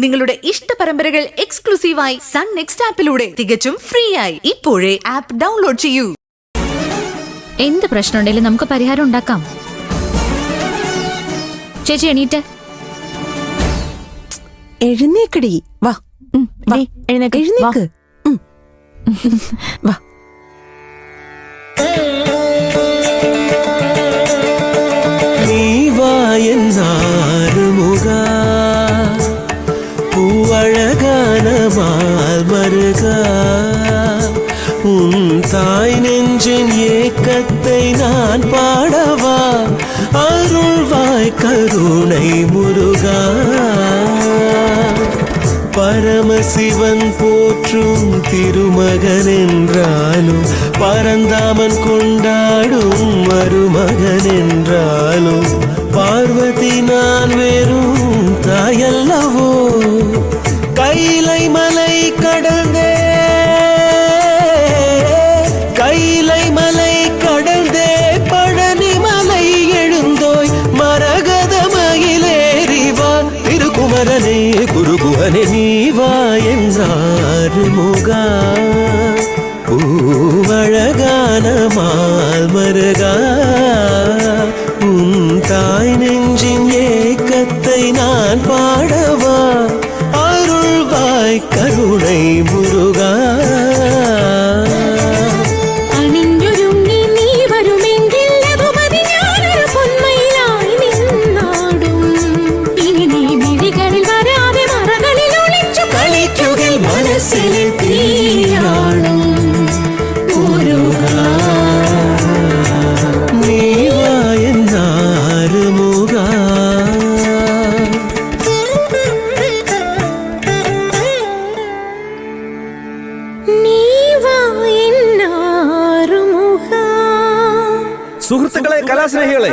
നിങ്ങളുടെ ഇഷ്ട പരമ്പരകൾ എക്സ്ക്ലൂസീവായി സൺ നെക്സ്റ്റ് ആപ്പിലൂടെ തികച്ചും ഫ്രീ ആയി ഇപ്പോഴേ ആപ്പ് ഡൗൺലോഡ് ചെയ്യൂ. എന്ത് പ്രശ്നമുണ്ടെങ്കിലും നമുക്ക് പരിഹാരം ഉണ്ടാക്കാം. ചേച്ചി എണീറ്റ് എഴുന്നേക്കടി. വാ എഴുന്നേക്ക്. വാ. தாய் நெஞ்சின் ஏக்கத்தை நான் பாடவா, அருள்வாய் கருணை முருகா. பரமசிவன் போற்றும் திருமகன் என்றாலும், பரந்தாமன் கொண்டாடும் மருமகன் என்றாலும், பார்வதி நான் வெறும் தாயல்லவோ. கைலை மலை கடந்தே பழனி மலை எழுந்தோய் மரகத மயிலேறிவான் திருக்குமரனே குருகுவனே நீவா என்றார் முகா. பூவழகான மால் மருகா, உன் தாய் நெஞ்சின் ஏக்கத்தை நான் பாடவா, அருள்வாய் கருணை முருகா. സുഹൃത്തുക്കളെ, കലാസ്നേഹികളെ,